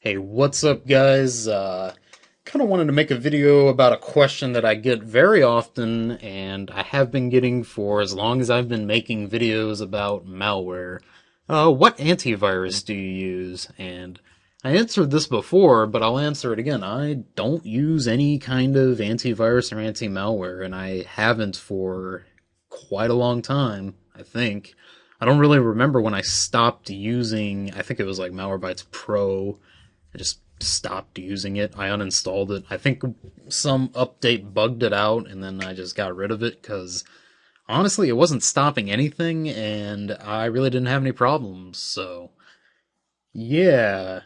Hey, what's up, guys? Kind of wanted to make a video about a question that I get very often, and I have been getting for as long as I've been making videos about malware. What antivirus do you use? And I answered this before, but I'll answer it again. I don't use any kind of antivirus or anti-malware, and I haven't for quite a long time, I think. I don't really remember when I stopped using, I think it was like Malwarebytes Pro. I just stopped using it. I uninstalled it. I think some update bugged it out, and then I just got rid of it because honestly, it wasn't stopping anything, and I really didn't have any problems. So, yeah,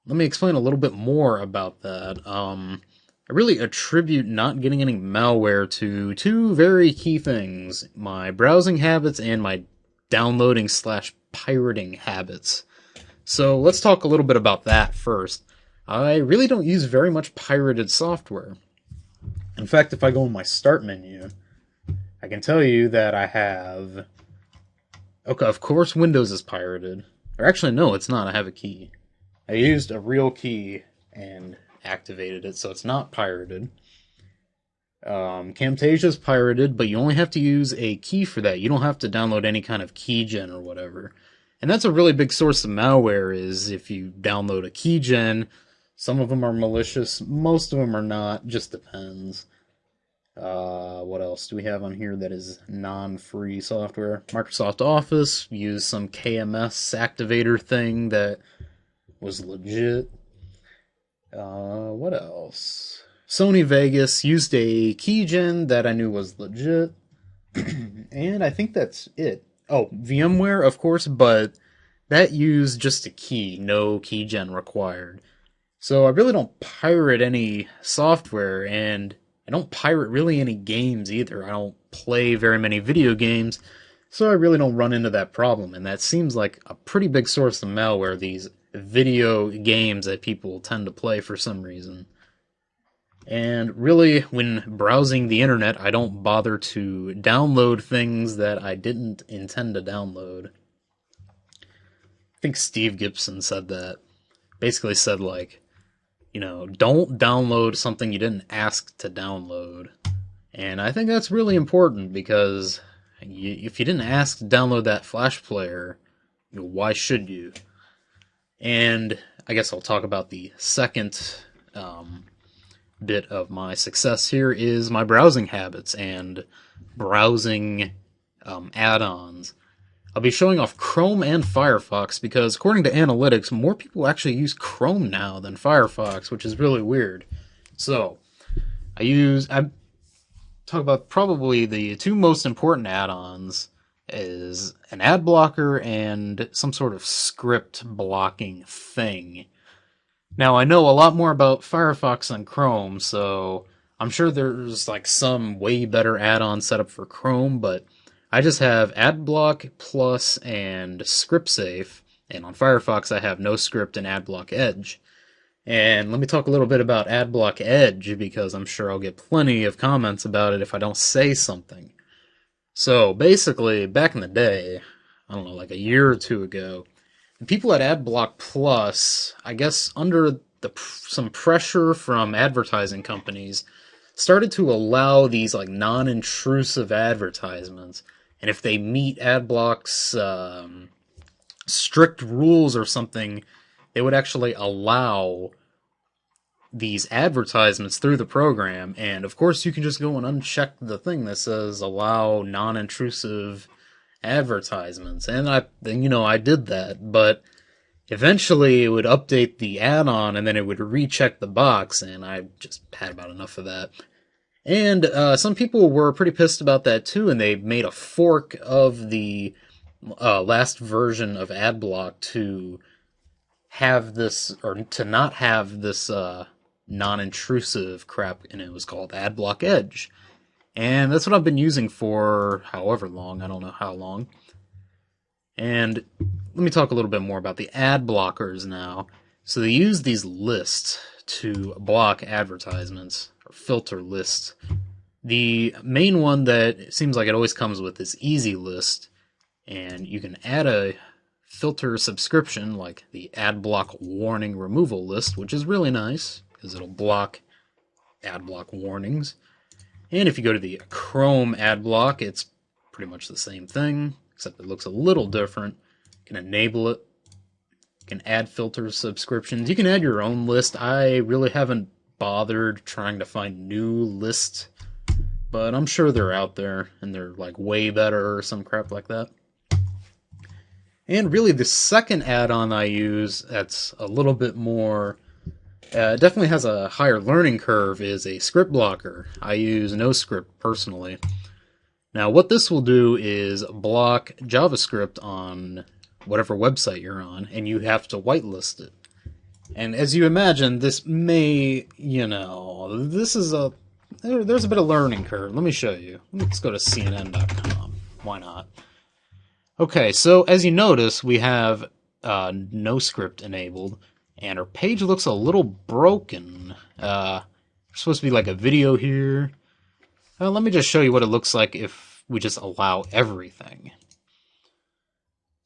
let me explain a little bit more about that. I really attribute not getting any malware to two very key things: my browsing habits and my downloading slash pirating habits. So let's talk a little bit about that first. I really don't use very much pirated software. In fact, if I go in my start menu, I can tell you that I have. Okay, of course, Windows is pirated. Or actually, no, it's not. I have a key. I used a real key and activated it, so it's not pirated. Camtasia is pirated, but you only have to use a key for that. You don't have to download any kind of keygen or whatever. And that's a really big source of malware is if you download a keygen. Some of them are malicious, most of them are not, just depends. What else do we have on here that is non-free software? Microsoft Office used some KMS activator thing that was legit. What else? Sony Vegas used a keygen that I knew was legit. And I think that's it. Oh, VMware, of course, but that used just a key, no keygen required. So I really don't pirate any software, and I don't pirate really any games either. I don't play very many video games, so I really don't run into that problem. And that seems like a pretty big source of malware, these video games that people tend to play for some reason. And really, when browsing the internet, I don't bother to download things that I didn't intend to download. I think Steve Gibson said that. Basically said, like, don't download something you didn't ask to download. And I think that's really important because if you didn't ask to download that Flash player, why should you? And I guess I'll talk about the second bit of my success here is my browsing habits and browsing add-ons. I'll be showing off Chrome and Firefox because according to analytics, more people actually use Chrome now than Firefox, which is really weird. So, I talk about probably the two most important add-ons is an ad blocker and some sort of script blocking thing. Now, I know a lot more about Firefox than Chrome, so I'm sure there's like some way better add-on set up for Chrome, but I just have AdBlock Plus and ScriptSafe, and on Firefox I have NoScript and AdBlock Edge. And let me talk a little bit about AdBlock Edge, because I'm sure I'll get plenty of comments about it if I don't say something. So, basically, back in the day, I don't know, like a year or two ago, the people at AdBlock Plus, I guess under some pressure from advertising companies, started to allow these like non-intrusive advertisements. And if they meet AdBlock's strict rules or something, they would actually allow these advertisements through the program. And of course, you can just go and uncheck the thing that says allow non-intrusive advertisements. And I did that, but eventually it would update the add-on and then it would recheck the box, and I just had about enough of that. And some people were pretty pissed about that too, and they made a fork of the last version of AdBlock to have this, or to not have this non-intrusive crap, and it was called AdBlock Edge. And that's what I've been using for however long, I don't know how long. And let me talk a little bit more about the ad blockers now. So they use these lists to block advertisements, or filter lists. The main one that seems like it always comes with is Easy List, and you can add a filter subscription, like the ad block warning removal list, which is really nice because it'll block ad block warnings. And if you go to the Chrome ad block, it's pretty much the same thing, except it looks a little different. You can enable it. You can add filter subscriptions. You can add your own list. I really haven't bothered trying to find new lists, but I'm sure they're out there, and they're like way better or some crap like that. And really the second add-on I use that's a little bit more, definitely has a higher learning curve, is a script blocker. I use NoScript personally. Now what this will do is block JavaScript on whatever website you're on, and you have to whitelist it. And as you imagine, this may, this is there's a bit of learning curve. Let me show you. Let's go to CNN.com. Why not? Okay, so as you notice, we have NoScript enabled, and our page looks a little broken. There's supposed to be like a video here. Let me just show you what it looks like if we just allow everything.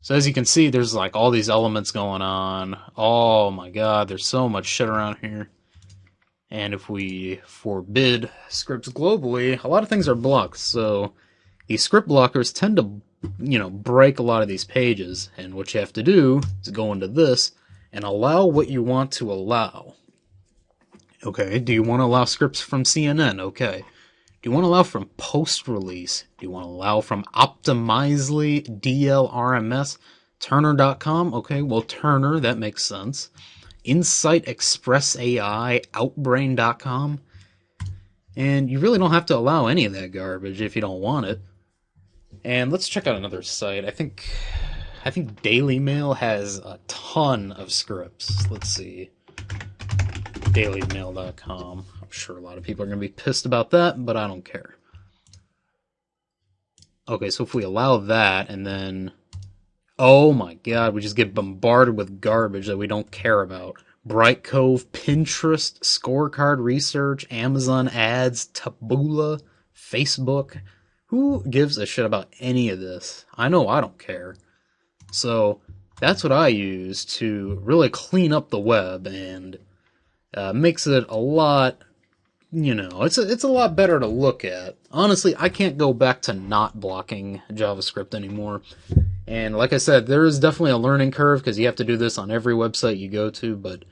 So as you can see, there's like all these elements going on. Oh my god, there's so much shit around here. And if we forbid scripts globally, a lot of things are blocked. So these script blockers tend to, break a lot of these pages. And what you have to do is go into this and allow what you want to allow. Okay, do you want to allow scripts from CNN? Okay. Do you want to allow from post-release? Do you want to allow from Optimizely, DLRMS, Turner.com? Okay, well, Turner, that makes sense. Insight Express AI, Outbrain.com. And you really don't have to allow any of that garbage if you don't want it. And let's check out another site. I think Daily Mail has a ton of scripts. Let's see. DailyMail.com. I'm sure a lot of people are going to be pissed about that, but I don't care. Okay, so if we allow that, and then... Oh my god, we just get bombarded with garbage that we don't care about. Brightcove, Pinterest, Scorecard Research, Amazon Ads, Taboola, Facebook. Who gives a shit about any of this? I know I don't care. So, that's what I use to really clean up the web, and makes it a lot, it's a lot better to look at. Honestly, I can't go back to not blocking JavaScript anymore. And like I said, there is definitely a learning curve because you have to do this on every website you go to, but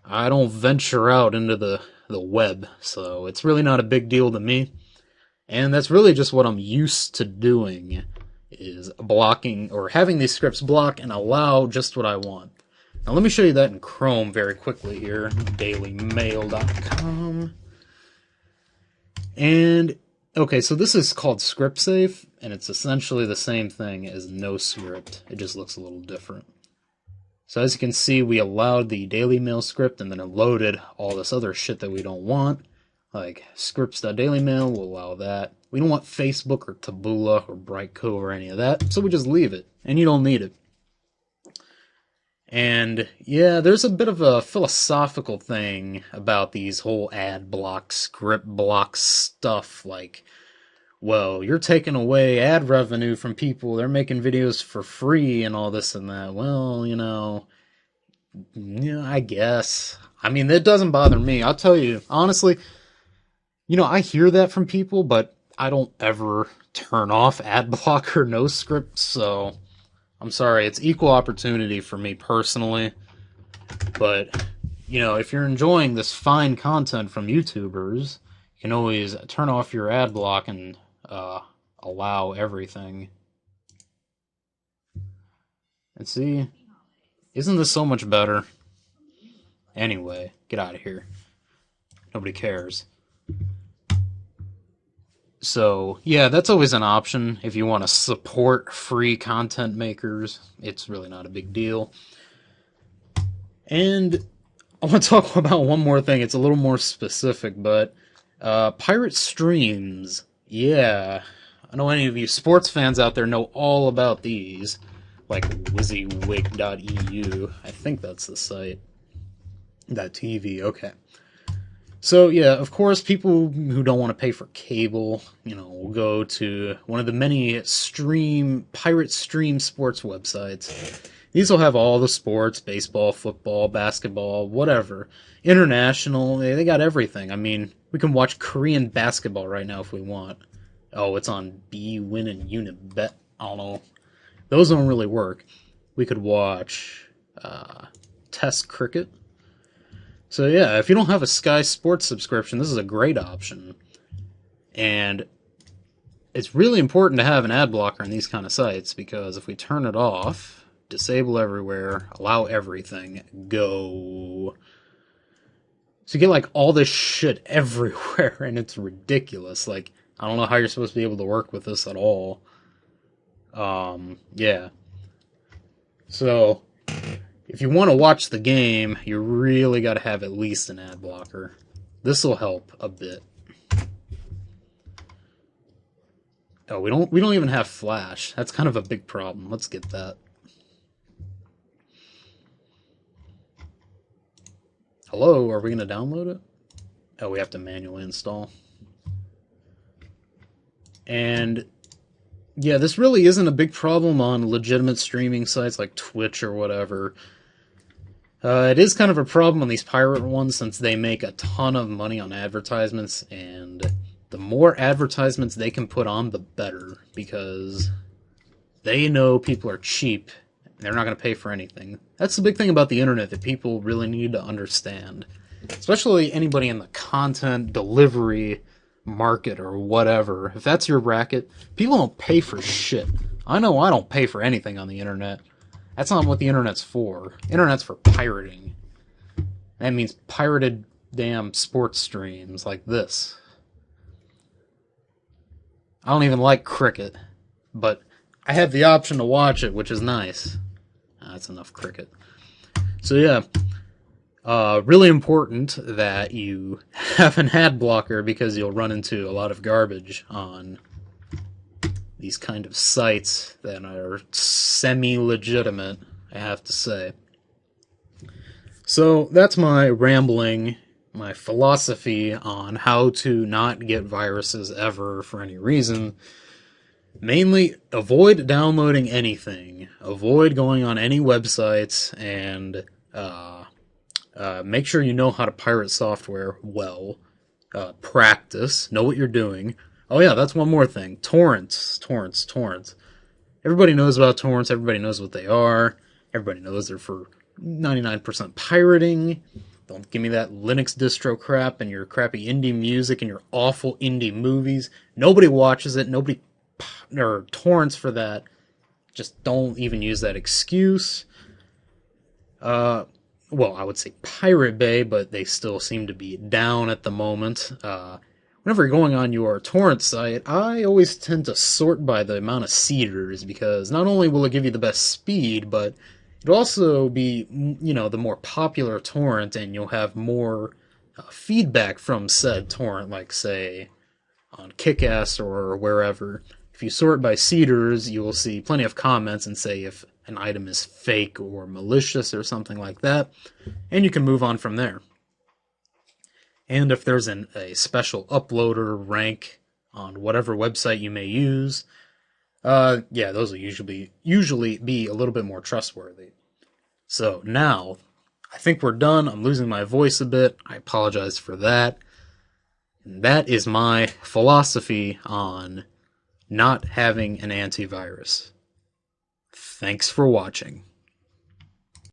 I don't venture out into the web, so it's really not a big deal to me. And that's really just what I'm used to doing, is blocking, or having these scripts block and allow just what I want. Now let me show you that in Chrome very quickly here, dailymail.com. And, okay, so this is called Script Safe, and it's essentially the same thing as NoScript. It just looks a little different. So as you can see, we allowed the Daily Mail script, and then it loaded all this other shit that we don't want. Like scripts.dailymail, we'll allow that. We don't want Facebook or Taboola or Brightcove or any of that, so we just leave it, and you don't need it. And yeah, there's a bit of a philosophical thing about these whole ad block, script block stuff. Like, well, you're taking away ad revenue from people. They're making videos for free and all this and that. Well, I guess. I mean, that doesn't bother me. I'll tell you, honestly, I hear that from people, but I don't ever turn off ad block or NoScript, so... I'm sorry, it's equal opportunity for me personally, but, if you're enjoying this fine content from YouTubers, you can always turn off your ad block and allow everything. And see, isn't this so much better? Anyway, get out of here. Nobody cares. So, yeah, that's always an option if you want to support free content makers. It's really not a big deal. And I want to talk about one more thing. It's a little more specific, but pirate streams. Yeah, I know any of you sports fans out there know all about these, like WYSIWYG.eu. I think that's the site. .tv, okay. So, yeah, of course, people who don't want to pay for cable, will go to one of the many pirate stream sports websites. These will have all the sports, baseball, football, basketball, whatever. International, they got everything. I mean, we can watch Korean basketball right now if we want. Oh, it's on B-Win and Unibet. I don't know. Those don't really work. We could watch Test cricket. So yeah, if you don't have a Sky Sports subscription, this is a great option. And it's really important to have an ad blocker on these kind of sites, because if we turn it off, disable everywhere, allow everything, go. So you get like all this shit everywhere, and it's ridiculous. Like, I don't know how you're supposed to be able to work with this at all. Yeah. So, if you want to watch the game, you really got to have at least an ad blocker. This will help a bit. Oh, we don't even have Flash. That's kind of a big problem. Let's get that. Hello, are we going to download it? Oh, we have to manually install. And yeah, this really isn't a big problem on legitimate streaming sites like Twitch or whatever. It is kind of a problem on these pirate ones, since they make a ton of money on advertisements, and the more advertisements they can put on, the better, because they know people are cheap, and they're not going to pay for anything. That's the big thing about the internet that people really need to understand, especially anybody in the content delivery market or whatever. If that's your racket, people don't pay for shit. I know I don't pay for anything on the internet. That's not what the internet's for. Internet's for pirating. That means pirated damn sports streams like this. I don't even like cricket, but I have the option to watch it, which is nice. That's enough cricket. So yeah, really important that you have an ad blocker, because you'll run into a lot of garbage on these kind of sites that are semi-legitimate, I have to say. So that's my rambling, my philosophy on how to not get viruses ever for any reason. Mainly, avoid downloading anything, avoid going on any websites, and make sure you know how to pirate software well. Practice, know what you're doing. Oh yeah, that's one more thing. Torrents. Everybody knows about torrents, everybody knows what they are, everybody knows they're for 99% pirating. Don't give me that Linux distro crap and your crappy indie music and your awful indie movies. Nobody watches it, or torrents for that. Just don't even use that excuse. Well, I would say Pirate Bay, but they still seem to be down at the moment. Whenever you're going on your torrent site, I always tend to sort by the amount of seeders, because not only will it give you the best speed, but it'll also be, the more popular torrent, and you'll have more feedback from said torrent, like, say, on Kickass or wherever. If you sort by seeders, you will see plenty of comments and say if an item is fake or malicious or something like that, and you can move on from there. And if there's a special uploader rank on whatever website you may use, those will usually be a little bit more trustworthy. So now, I think we're done. I'm losing my voice a bit. I apologize for that. And that is my philosophy on not having an antivirus. Thanks for watching.